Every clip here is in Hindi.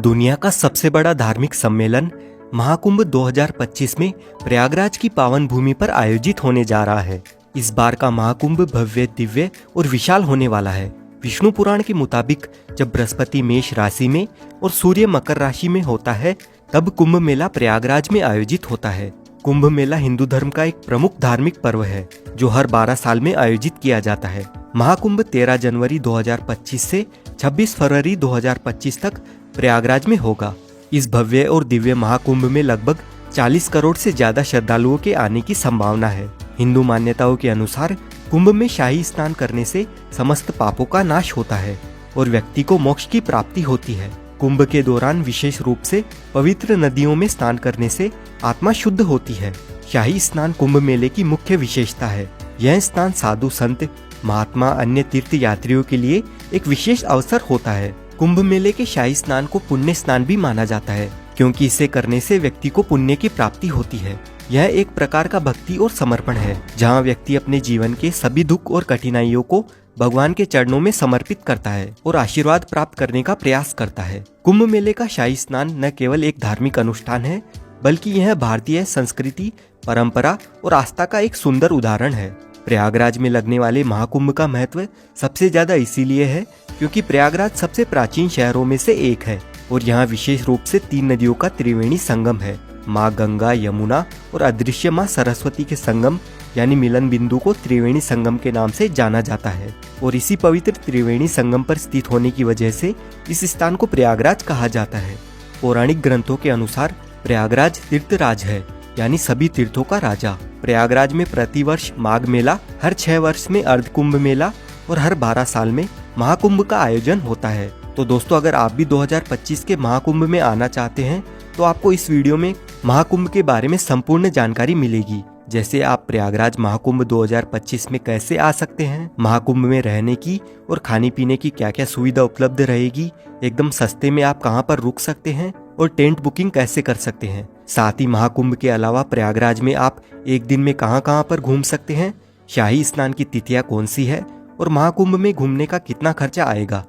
दुनिया का सबसे बड़ा धार्मिक सम्मेलन महाकुंभ 2025 में प्रयागराज की पावन भूमि पर आयोजित होने जा रहा है। इस बार का महाकुंभ भव्य, दिव्य और विशाल होने वाला है। विष्णु पुराण के मुताबिक जब बृहस्पति मेष राशि में और सूर्य मकर राशि में होता है, तब कुंभ मेला प्रयागराज में आयोजित होता है। कुंभ मेला हिंदू धर्म का एक प्रमुख धार्मिक पर्व है, जो हर 12 साल में आयोजित किया जाता है। महाकुंभ 13 जनवरी 2025 से 26 फरवरी 2025 तक प्रयागराज में होगा। इस भव्य और दिव्य महाकुंभ में लगभग 40 करोड़ से ज्यादा श्रद्धालुओं के आने की संभावना है। हिंदू मान्यताओं के अनुसार कुंभ में शाही स्नान करने से समस्त पापों का नाश होता है और व्यक्ति को मोक्ष की प्राप्ति होती है। कुंभ के दौरान विशेष रूप से पवित्र नदियों में स्नान करने से आत्मा शुद्ध होती है। शाही स्नान कुंभ मेले की मुख्य विशेषता है। यह स्नान साधु संत, महात्मा, अन्य तीर्थ यात्रियों के लिए एक विशेष अवसर होता है। कुंभ मेले के शाही स्नान को पुण्य स्नान भी माना जाता है, क्योंकि इसे करने से व्यक्ति को पुण्य की प्राप्ति होती है। यह एक प्रकार का भक्ति और समर्पण है, जहाँ व्यक्ति अपने जीवन के सभी दुख और कठिनाइयों को भगवान के चरणों में समर्पित करता है और आशीर्वाद प्राप्त करने का प्रयास करता है। कुंभ मेले का शाही स्नान न केवल एक धार्मिक अनुष्ठान है, बल्कि यह भारतीय संस्कृति, परंपरा और आस्था का एक सुंदर उदाहरण है। प्रयागराज में लगने वाले महाकुंभ का महत्व सबसे ज्यादा इसीलिए है क्योंकि प्रयागराज सबसे प्राचीन शहरों में से एक है और यहाँ विशेष रूप से 3 नदियों का त्रिवेणी संगम है। माँ गंगा, यमुना और अदृश्य माँ सरस्वती के संगम यानी मिलन बिंदु को त्रिवेणी संगम के नाम से जाना जाता है और इसी पवित्र त्रिवेणी संगम पर स्थित होने की वजह से इस स्थान को प्रयागराज कहा जाता है। पौराणिक ग्रंथों के अनुसार प्रयागराज तीर्थराज है, यानी सभी तीर्थों का राजा। प्रयागराज में प्रतिवर्ष माघ मेला, हर 6 वर्ष में अर्ध कुंभ मेला और हर 12 साल में महाकुंभ का आयोजन होता है। तो दोस्तों, अगर आप भी 2025 के महाकुंभ में आना चाहते हैं तो आपको इस वीडियो में महाकुंभ के बारे में संपूर्ण जानकारी मिलेगी। जैसे आप प्रयागराज महाकुंभ 2025 में कैसे आ सकते हैं, महाकुंभ में रहने की और खाने पीने की क्या क्या सुविधा उपलब्ध रहेगी, एकदम सस्ते में आप कहां पर रुक सकते हैं और टेंट बुकिंग कैसे कर सकते हैं। साथ ही महाकुंभ के अलावा प्रयागराज में आप एक दिन में कहां पर घूम सकते हैं, शाही स्नान की तिथियां कौन सी है और महाकुंभ में घूमने का कितना खर्चा आएगा,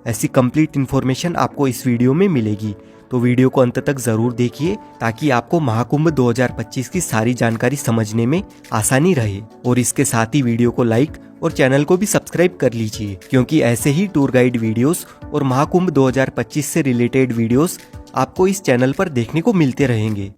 ऐसी कंप्लीट इन्फॉर्मेशन आपको इस वीडियो में मिलेगी। तो वीडियो को अंत तक जरूर देखिए ताकि आपको महाकुंभ 2025 की सारी जानकारी समझने में आसानी रहे। और इसके साथ ही वीडियो को लाइक और चैनल को भी सब्सक्राइब कर लीजिए, क्योंकि ऐसे ही टूर गाइड वीडियोस और महाकुंभ 2025 से रिलेटेड वीडियोस आपको इस चैनल पर देखने को मिलते रहेंगे।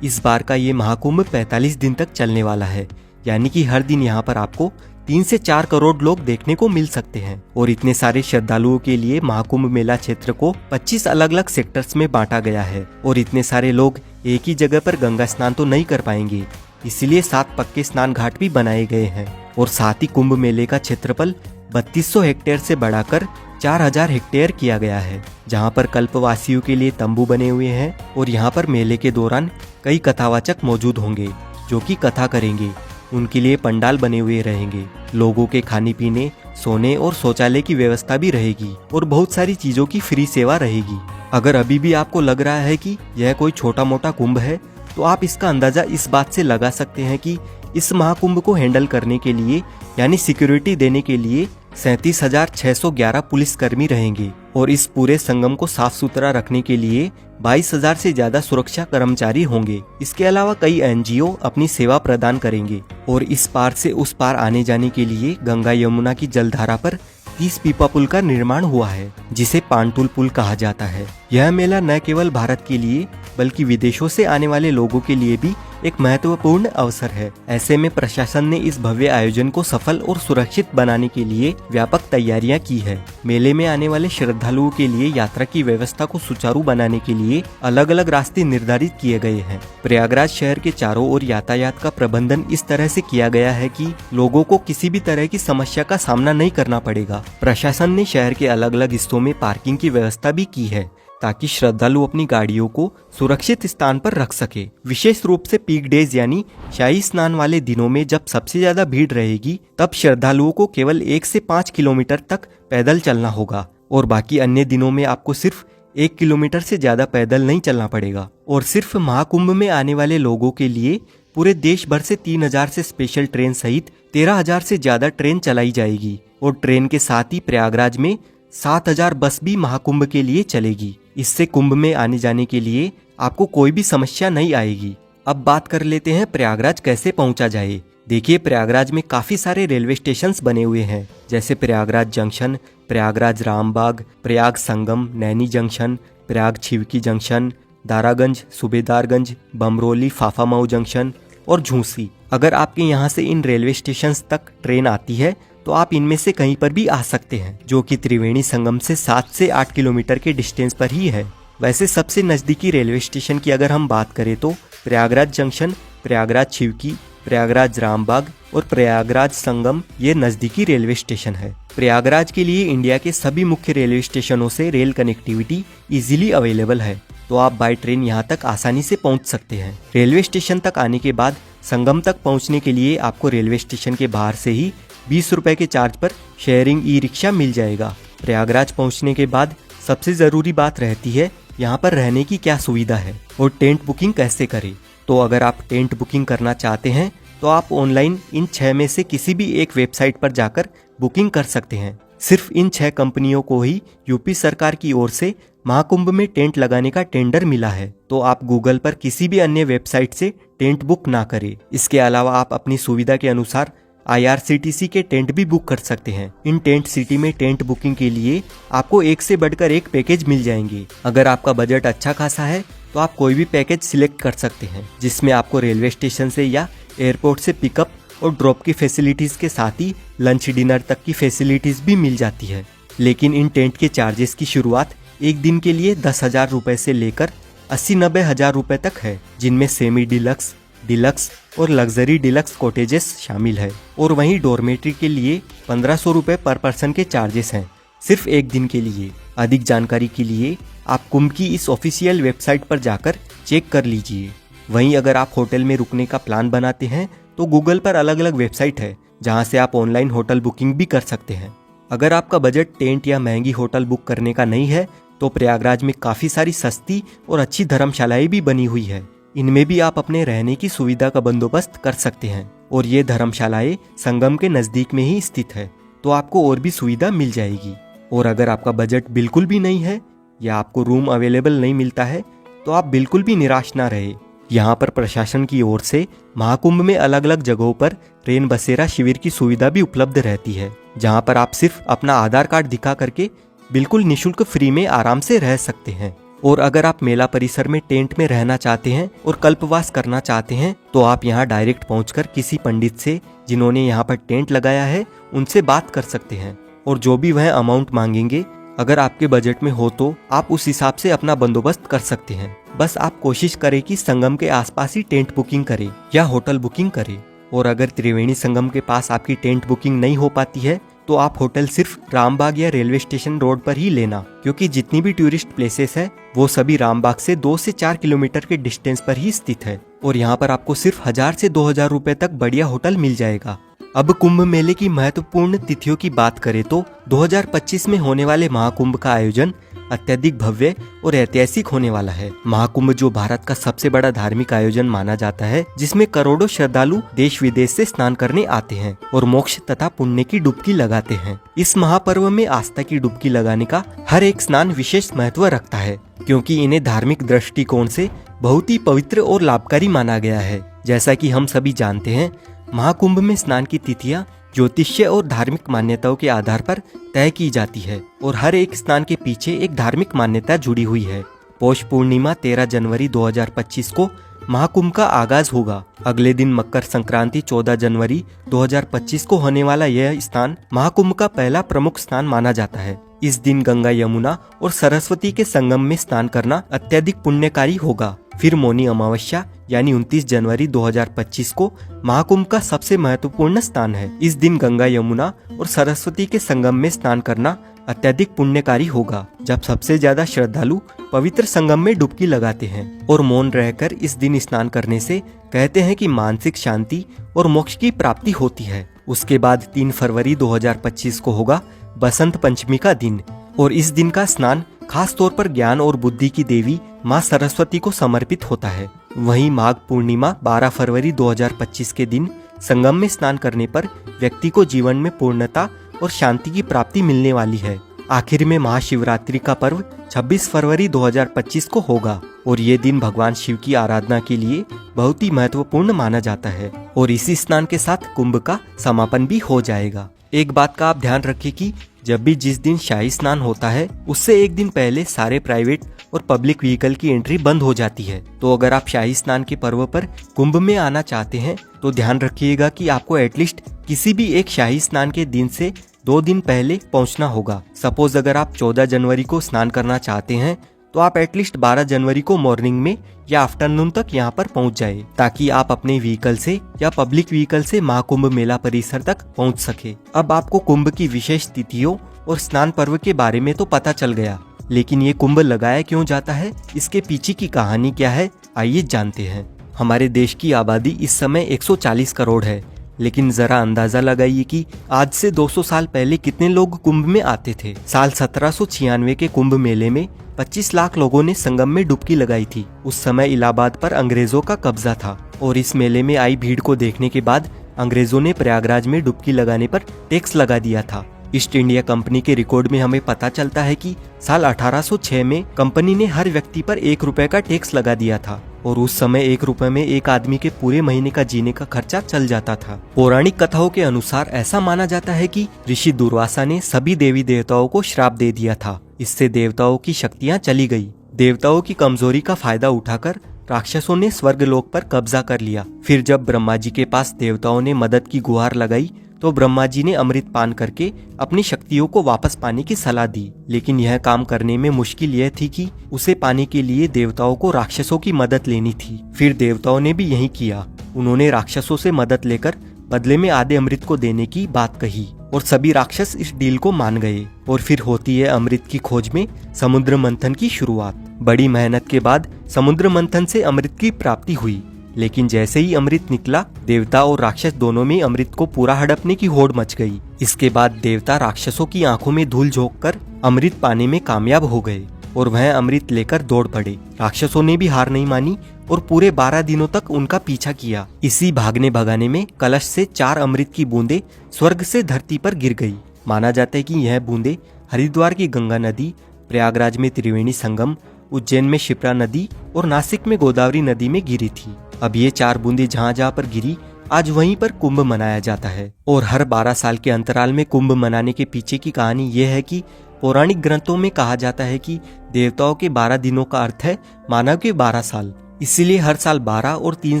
इस बार का ये महाकुंभ 45 दिन तक चलने वाला है, यानी कि हर दिन यहाँ पर आपको 3 से 4 करोड़ लोग देखने को मिल सकते हैं। और इतने सारे श्रद्धालुओं के लिए महाकुंभ मेला क्षेत्र को 25 अलग अलग सेक्टर्स में बांटा गया है और इतने सारे लोग एक ही जगह पर गंगा स्नान तो नहीं कर पाएंगे, इसलिए 7 पक्के स्नान घाट भी बनाए गए हैं। और साथ ही कुंभ मेले का क्षेत्रफल 3200 हेक्टेयर से बढ़ाकर 4000 हेक्टेयर किया गया है, जहां पर कल्पवासियों के लिए तंबू बने हुए हैं और यहां पर मेले के दौरान कई कथावाचक मौजूद होंगे जो कि कथा करेंगे। उनके लिए पंडाल बने हुए रहेंगे। लोगों के खाने पीने, सोने और शौचालय की व्यवस्था भी रहेगी और बहुत सारी चीजों की फ्री सेवा रहेगी। अगर अभी भी आपको लग रहा है कि यह कोई छोटा मोटा कुंभ है, तो आप इसका अंदाजा इस बात से लगा सकते हैं कि इस महाकुंभ को हैंडल करने के लिए यानी सिक्योरिटी देने के लिए 37,611 पुलिसकर्मी रहेंगे और इस पूरे संगम को साफ सुथरा रखने के लिए 22,000 से ज्यादा सुरक्षा कर्मचारी होंगे। इसके अलावा कई एनजीओ अपनी सेवा प्रदान करेंगे और इस पार से उस पार आने जाने के लिए गंगा यमुना की जलधारा पर 30 पीपा पुल का निर्माण हुआ है, जिसे पांटुल पुल कहा जाता है। यह मेला न केवल भारत के लिए बल्कि विदेशों से आने वाले लोगों के लिए भी एक महत्वपूर्ण अवसर है। ऐसे में प्रशासन ने इस भव्य आयोजन को सफल और सुरक्षित बनाने के लिए व्यापक तैयारियां की है। मेले में आने वाले श्रद्धालुओं के लिए यात्रा की व्यवस्था को सुचारू बनाने के लिए अलग अलग रास्ते निर्धारित किए गए हैं। प्रयागराज शहर के चारों ओर यातायात का प्रबंधन इस तरह से किया गया है कि लोगों को किसी भी तरह की समस्या का सामना नहीं करना पड़ेगा। प्रशासन ने शहर के अलग अलग हिस्सों में पार्किंग की व्यवस्था भी की है, ताकि श्रद्धालु अपनी गाड़ियों को सुरक्षित स्थान पर रख सके। विशेष रूप से पीक डेज यानी शाही स्नान वाले दिनों में जब सबसे ज्यादा भीड़ रहेगी, तब श्रद्धालुओं को केवल 1 से 5 किलोमीटर तक पैदल चलना होगा और बाकी अन्य दिनों में आपको सिर्फ 1 किलोमीटर से ज्यादा पैदल नहीं चलना पड़ेगा। और सिर्फ महाकुंभ में आने वाले लोगों के लिए पूरे देश भर से 3000 से स्पेशल ट्रेन सहित 13,000 से ज्यादा ट्रेन चलाई जाएगी और ट्रेन के साथ ही प्रयागराज में 7,000 बस भी महाकुंभ के लिए चलेगी। इससे कुंभ में आने जाने के लिए आपको कोई भी समस्या नहीं आएगी। अब बात कर लेते हैं प्रयागराज कैसे पहुंचा जाए। देखिए, प्रयागराज में काफी सारे रेलवे स्टेशंस बने हुए हैं, जैसे Prayagraj junction, Prayagraj Rambagh, Prayag Sangam, Naini junction, Prayag Chheoki junction, Daraganj, Subedarganj, Bamrauli, Phaphamau junction और झूसी। अगर आपके यहाँ से इन रेलवे स्टेशंस तक ट्रेन आती है तो आप इनमें से कहीं पर भी आ सकते हैं, जो कि त्रिवेणी संगम से 7 से 8 किलोमीटर के डिस्टेंस पर ही है। वैसे सबसे नज़दीकी रेलवे स्टेशन की अगर हम बात करें तो प्रयागराज जंक्शन, प्रयागराज छिवकी, प्रयागराज रामबाग और प्रयागराज संगम ये नज़दीकी रेलवे स्टेशन है। प्रयागराज के लिए इंडिया के सभी मुख्य रेलवे स्टेशनों से रेल कनेक्टिविटी इजीली अवेलेबल है, तो आप बाय ट्रेन यहाँ तक आसानी से पहुँच सकते हैं। रेलवे स्टेशन तक आने के बाद संगम तक पहुँचने के लिए आपको रेलवे स्टेशन के बाहर से ही 20 रुपए के चार्ज पर शेयरिंग ई रिक्शा मिल जाएगा। प्रयागराज पहुँचने के बाद सबसे ज़रूरी बात रहती है यहाँ पर रहने की क्या सुविधा है और टेंट बुकिंग कैसे करें। तो अगर आप टेंट बुकिंग करना चाहते हैं तो आप ऑनलाइन इन 6 में से किसी भी एक वेबसाइट पर जाकर बुकिंग कर सकते हैं। सिर्फ इन 6 कंपनियों को ही यूपी सरकार की ओर से महाकुंभ में टेंट लगाने का टेंडर मिला है, तो आप गूगल पर किसी भी अन्य वेबसाइट से टेंट बुक ना करें। इसके अलावा आप अपनी सुविधा के अनुसार IRCTC के टेंट भी बुक कर सकते हैं। इन टेंट सिटी में टेंट बुकिंग के लिए आपको एक से बढ़कर एक पैकेज मिल जाएंगे। अगर आपका बजट अच्छा खासा है तो आप कोई भी पैकेज सिलेक्ट कर सकते हैं, जिसमें आपको रेलवे स्टेशन से या एयरपोर्ट से पिकअप और ड्रॉप की फैसिलिटीज़ के साथ ही लंच डिनर तक की फैसिलिटीज़ भी मिल जाती है। लेकिन इन टेंट के चार्जेस की शुरुआत एक दिन के लिए 10,000 रुपये से लेकर 80-90 हज़ार रुपये तक है, जिनमें सेमी डिलक्स, डिलक्स और लग्जरी डिलक्स कॉटेजेस शामिल है। और वहीं डॉर्मेट्री के लिए 1500 रुपये पर पर्सन के चार्जेस हैं, सिर्फ एक दिन के लिए। अधिक जानकारी के लिए आप कुंभ की इस ऑफिशियल वेबसाइट पर जाकर चेक कर लीजिए। वहीं अगर आप होटल में रुकने का प्लान बनाते हैं तो गूगल पर अलग अलग वेबसाइट है, जहां से आप ऑनलाइन होटल बुकिंग भी कर सकते हैं। अगर आपका बजट टेंट या महंगी होटल बुक करने का नहीं है तो प्रयागराज में काफ़ी सारी सस्ती और अच्छी धर्मशालाएं भी बनी हुई है। इनमें भी आप अपने रहने की सुविधा का बंदोबस्त कर सकते हैं और ये धर्मशालाएं संगम के नज़दीक में ही स्थित है, तो आपको और भी सुविधा मिल जाएगी। और अगर आपका बजट बिल्कुल भी नहीं है या आपको रूम अवेलेबल नहीं मिलता है तो आप बिल्कुल भी निराश ना रहे। यहाँ पर प्रशासन की ओर से महाकुंभ में अलग अलग जगहों पर रेन बसेरा शिविर की सुविधा भी उपलब्ध रहती है, जहाँ पर आप सिर्फ अपना आधार कार्ड दिखा करके बिल्कुल निःशुल्क फ्री में आराम से रह सकते हैं। और अगर आप मेला परिसर में टेंट में रहना चाहते हैं और कल्पवास करना चाहते हैं तो आप यहाँ डायरेक्ट पहुंचकर किसी पंडित से जिन्होंने यहाँ पर टेंट लगाया है उनसे बात कर सकते हैं, और जो भी वह अमाउंट मांगेंगे अगर आपके बजट में हो तो आप उस हिसाब से अपना बंदोबस्त कर सकते हैं। बस आप कोशिश करें कि संगम के आसपास ही टेंट बुकिंग करें या होटल बुकिंग करें। और अगर त्रिवेणी संगम के पास आपकी टेंट बुकिंग नहीं हो पाती है तो आप होटल सिर्फ रामबाग या रेलवे स्टेशन रोड पर ही लेना, क्योंकि जितनी भी टूरिस्ट प्लेसेस है वो सभी रामबाग से 2 से 4 किलोमीटर के डिस्टेंस पर ही स्थित है। और यहाँ पर आपको सिर्फ 1000 से 2000 रुपए तक बढ़िया होटल मिल जाएगा। अब कुंभ मेले की महत्वपूर्ण तिथियों की बात करें तो 2025 में होने वाले महाकुंभ का आयोजन अत्यधिक भव्य और ऐतिहासिक होने वाला है। महाकुंभ जो भारत का सबसे बड़ा धार्मिक आयोजन माना जाता है, जिसमें करोड़ों श्रद्धालु देश विदेश से स्नान करने आते हैं और मोक्ष तथा पुण्य की डुबकी लगाते हैं। इस महापर्व में आस्था की डुबकी लगाने का हर एक स्नान विशेष महत्व रखता है, क्योंकि इन्हें धार्मिक दृष्टिकोण से बहुत ही पवित्र और लाभकारी माना गया है। जैसा कि हम सभी जानते हैं, महाकुंभ में स्नान की तिथियां ज्योतिष्य और धार्मिक मान्यताओं के आधार पर तय की जाती है और हर एक स्नान के पीछे एक धार्मिक मान्यता जुड़ी हुई है। पौष पूर्णिमा 13 जनवरी 2025 को महाकुंभ का आगाज होगा। अगले दिन मकर संक्रांति 14 जनवरी 2025 को होने वाला यह स्नान महाकुंभ का पहला प्रमुख स्नान माना जाता है। इस दिन गंगा, यमुना और सरस्वती के संगम में स्नान करना अत्यधिक पुण्यकारी होगा। फिर मौनी अमावस्या यानी 29 जनवरी 2025 को महाकुंभ का सबसे महत्वपूर्ण स्नान है। इस दिन गंगा, यमुना और सरस्वती के संगम में स्नान करना अत्यधिक पुण्यकारी होगा, जब सबसे ज्यादा श्रद्धालु पवित्र संगम में डुबकी लगाते हैं और मौन रहकर इस दिन स्नान करने से कहते हैं कि मानसिक शांति और मोक्ष की प्राप्ति होती है। उसके बाद 3 फरवरी 2025 को होगा बसंत पंचमी का दिन, और इस दिन का स्नान खास तौर पर ज्ञान और बुद्धि की देवी माँ सरस्वती को समर्पित होता है। वहीं माघ पूर्णिमा 12 फरवरी 2025 के दिन संगम में स्नान करने पर व्यक्ति को जीवन में पूर्णता और शांति की प्राप्ति मिलने वाली है। आखिर में महाशिवरात्रि का पर्व 26 फरवरी 2025 को होगा और ये दिन भगवान शिव की आराधना के लिए बहुत ही महत्वपूर्ण माना जाता है और इसी स्नान के साथ कुंभ का समापन भी हो जाएगा। एक बात का आप ध्यान रखिए कि जब भी जिस दिन शाही स्नान होता है उससे एक दिन पहले सारे प्राइवेट और पब्लिक व्हीकल की एंट्री बंद हो जाती है। तो अगर आप शाही स्नान के पर्व पर कुंभ में आना चाहते हैं तो ध्यान रखिएगा कि आपको एटलीस्ट किसी भी एक शाही स्नान के दिन से 2 दिन पहले पहुंचना होगा। सपोज अगर आप 14 जनवरी को स्नान करना चाहते हैं तो आप एटलीस्ट 12 जनवरी को मॉर्निंग में या आफ्टरनून तक यहाँ पर पहुँच जाए, ताकि आप अपने व्हीकल से या पब्लिक व्हीकल से महाकुंभ मेला परिसर तक पहुँच सके। अब आपको कुंभ की विशेष तिथियों और स्नान पर्व के बारे में तो पता चल गया, लेकिन ये कुंभ लगाया क्यों जाता है, इसके पीछे की कहानी क्या है, आइए जानते हैं। हमारे देश की आबादी इस समय 140 करोड़ है, लेकिन जरा अंदाजा लगाइए कि आज से 200 साल पहले कितने लोग कुंभ में आते थे। साल 1796 के कुंभ मेले में 25 लाख लोगों ने संगम में डुबकी लगाई थी। उस समय इलाहाबाद पर अंग्रेजों का कब्जा था और इस मेले में आई भीड़ को देखने के बाद अंग्रेजों ने प्रयागराज में डुबकी लगाने पर टैक्स लगा दिया था। ईस्ट इंडिया कंपनी के रिकॉर्ड में हमें पता चलता है कि साल 1806 में कंपनी ने हर व्यक्ति पर 1 रुपए का टैक्स लगा दिया था और उस समय 1 रुपए में एक आदमी के पूरे महीने का जीने का खर्चा चल जाता था। पौराणिक कथाओं के अनुसार ऐसा माना जाता है कि ऋषि दुर्वासा ने सभी देवी देवताओं को श्राप दे दिया था। इससे देवताओं की शक्तियां चली गई। देवताओं की कमजोरी का फायदा उठाकर राक्षसों ने स्वर्गलोक पर कब्जा कर लिया। फिर जब ब्रह्मा जी के पास देवताओं ने मदद की गुहार लगाई तो ब्रह्मा जी ने अमृत पान करके अपनी शक्तियों को वापस पाने की सलाह दी, लेकिन यह काम करने में मुश्किल यह थी कि उसे पाने के लिए देवताओं को राक्षसों की मदद लेनी थी। फिर देवताओं ने भी यही किया। उन्होंने राक्षसों से मदद लेकर बदले में आधे अमृत को देने की बात कही और सभी राक्षस इस डील को मान गए और फिर होती है अमृत की खोज में समुद्र मंथन की शुरुआत। बड़ी मेहनत के बाद समुद्र मंथन से अमृत की प्राप्ति हुई, लेकिन जैसे ही अमृत निकला देवता और राक्षस दोनों में अमृत को पूरा हड़पने की होड़ मच गई। इसके बाद देवता राक्षसों की आंखों में धूल झोंककर अमृत पाने में कामयाब हो गए और वह अमृत लेकर दौड़ पड़े। राक्षसों ने भी हार नहीं मानी और पूरे 12 दिनों तक उनका पीछा किया। इसी भागने भगाने में कलश से 4 अमृत की बूंदें स्वर्ग से धरती पर गिर गई। माना जाता है कि यह बूंदें हरिद्वार की गंगा नदी, प्रयागराज में त्रिवेणी संगम, उज्जैन में शिप्रा नदी और नासिक में गोदावरी नदी में गिरी थी। अब ये 4 बूंदें जहाँ जहाँ पर गिरी आज वहीं पर कुंभ मनाया जाता है और हर 12 साल के अंतराल में कुंभ मनाने के पीछे की कहानी ये है कि पौराणिक ग्रंथों में कहा जाता है कि देवताओं के 12 दिनों का अर्थ है मानव के 12 साल। इसीलिए हर साल 12 और 3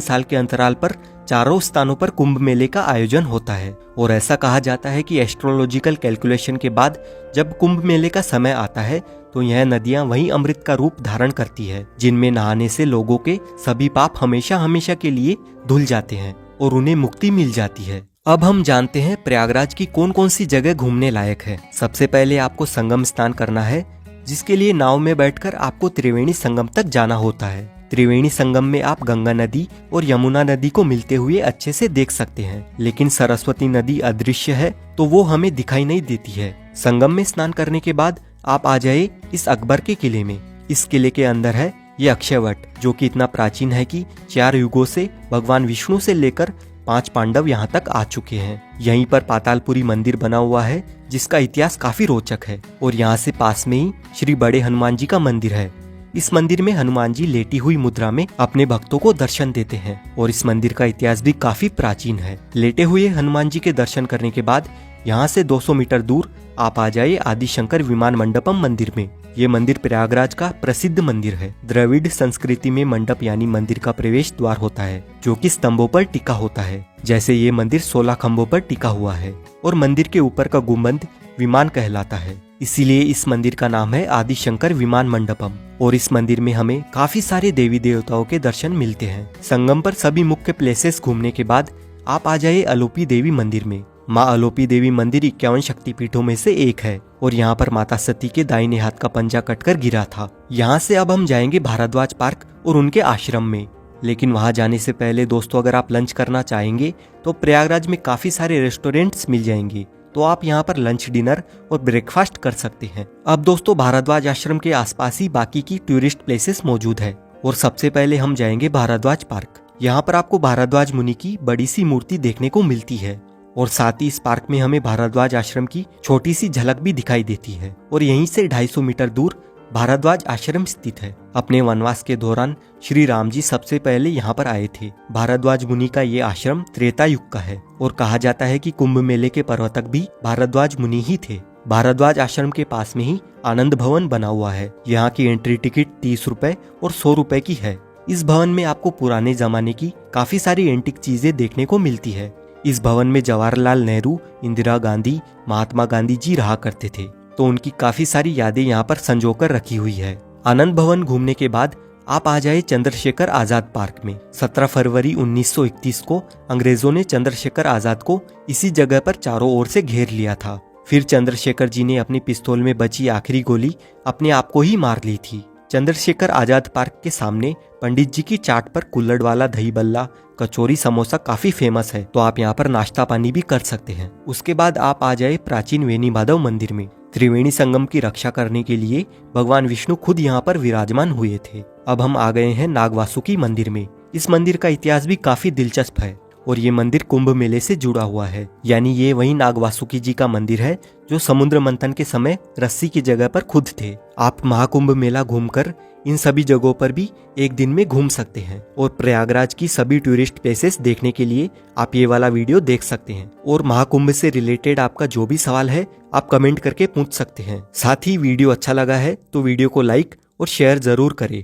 साल के अंतराल पर चारों स्थानों पर कुंभ मेले का आयोजन होता है और ऐसा कहा जाता है कि एस्ट्रोलॉजिकल कैलकुलेशन के बाद जब कुंभ मेले का समय आता है तो यह नदियां वही अमृत का रूप धारण करती है, जिनमें नहाने से लोगों के सभी पाप हमेशा हमेशा के लिए धुल जाते हैं और उन्हें मुक्ति मिल जाती है। अब हम जानते हैं प्रयागराज की कौन कौन सी जगह घूमने लायक है। सबसे पहले आपको संगम स्नान करना है, जिसके लिए नाव में बैठकर आपको त्रिवेणी संगम तक जाना होता है। त्रिवेणी संगम में आप गंगा नदी और यमुना नदी को मिलते हुए अच्छे से देख सकते हैं, लेकिन सरस्वती नदी अदृश्य है तो वो हमें दिखाई नहीं देती है। संगम में स्नान करने के बाद आप आ जाए इस अकबर के किले में। इस किले के अंदर है ये अक्षयवट, जो कि इतना प्राचीन है कि 4 युगों से भगवान विष्णु से लेकर 5 पांडव यहाँ तक आ चुके हैं। यहीं पर पातालपुरी मंदिर बना हुआ है, जिसका इतिहास काफी रोचक है और यहाँ से पास में ही श्री बड़े हनुमान जी का मंदिर है। इस मंदिर में हनुमान जी लेटी हुई मुद्रा में अपने भक्तों को दर्शन देते हैं और इस मंदिर का इतिहास भी काफी प्राचीन है। लेटे हुए हनुमान जी के दर्शन करने के बाद यहाँ से 200 मीटर दूर आप आ जाइए आदिशंकर विमान मंडपम मंदिर में। ये मंदिर प्रयागराज का प्रसिद्ध मंदिर है। द्रविड़ संस्कृति में मंडप यानी मंदिर का प्रवेश द्वार होता है, जो कि स्तंभों पर टिका होता है। जैसे ये मंदिर 16 खंभों पर टिका हुआ है और मंदिर के ऊपर का गुंबद विमान कहलाता है, इसीलिए इस मंदिर का नाम है आदिशंकर विमान मंडपम। और इस मंदिर में हमें काफी सारे देवी देवताओं के दर्शन मिलते हैं। संगम पर सभी मुख्य प्लेसेस घूमने के बाद आप आ जाइए अलोपी देवी मंदिर में। माँ अलोपी देवी मंदिर 51 शक्तिपीठों में से एक है और यहाँ पर माता सती के दाहिने हाथ का पंजा कटकर गिरा था। यहाँ से अब हम जाएंगे भारद्वाज पार्क और उनके आश्रम में। लेकिन वहाँ जाने से पहले दोस्तों, अगर आप लंच करना चाहेंगे तो प्रयागराज में काफी सारे रेस्टोरेंट्स मिल जाएंगे, तो आप यहाँ पर लंच, डिनर और ब्रेकफास्ट कर सकते हैं। अब दोस्तों, भारद्वाज आश्रम के आसपास ही बाकी की टूरिस्ट प्लेसेस मौजूद है और सबसे पहले हम जाएंगे भारद्वाज पार्क। यहाँ पर आपको भारद्वाज मुनि की बड़ी सी मूर्ति देखने को मिलती है और साथ ही इस पार्क में हमें भारद्वाज आश्रम की छोटी सी झलक भी दिखाई देती है। और यहीं से 250 मीटर दूर भारद्वाज आश्रम स्थित है। अपने वनवास के दौरान श्री राम जी सबसे पहले यहाँ पर आए थे। भारद्वाज मुनि का ये आश्रम त्रेता युग का है और कहा जाता है कि कुंभ मेले के प्रवर्तक भी भारद्वाज मुनि ही थे। भारद्वाज आश्रम के पास में ही आनंद भवन बना हुआ है। यहाँ की एंट्री टिकट 30 रुपए और 100 रुपए की है। इस भवन में आपको पुराने जमाने की काफी सारी एंटिक चीजें देखने को मिलती है। इस भवन में जवाहरलाल नेहरू, इंदिरा गांधी, महात्मा गांधी जी रहा करते थे, तो उनकी काफी सारी यादें यहाँ पर संजोकर रखी हुई है। आनंद भवन घूमने के बाद आप आ जाए चंद्रशेखर आजाद पार्क में। 17 फरवरी 1931 को अंग्रेजों ने चंद्रशेखर आजाद को इसी जगह पर चारों ओर से घेर लिया था। फिर चंद्रशेखर जी ने अपनी पिस्तौल में बची आखिरी गोली अपने आप को ही मार ली थी। चंद्रशेखर आजाद पार्क के सामने पंडित जी की चाट पर कुल्हड़ वाला दही बल्ला, कचौरी, समोसा काफी फेमस है, तो आप यहाँ पर नाश्ता पानी भी कर सकते हैं। उसके बाद आप आ जाए प्राचीन वेणी माधव मंदिर में। त्रिवेणी संगम की रक्षा करने के लिए भगवान विष्णु खुद यहाँ पर विराजमान हुए थे। अब हम आ गए हैं नागवासुकी मंदिर में। इस मंदिर का इतिहास भी काफी दिलचस्प है और ये मंदिर कुंभ मेले से जुड़ा हुआ है। यानी ये वही नागवासुकी जी का मंदिर है जो समुद्र मंथन के समय रस्सी की जगह पर खुद थे। आप महाकुंभ मेला घूमकर इन सभी जगहों पर भी एक दिन में घूम सकते हैं और प्रयागराज की सभी टूरिस्ट प्लेसेस देखने के लिए आप ये वाला वीडियो देख सकते हैं। और महाकुंभ से रिलेटेड आपका जो भी सवाल है आप कमेंट करके पूछ सकते हैं। साथ ही वीडियो अच्छा लगा है तो वीडियो को लाइक और शेयर जरूर करें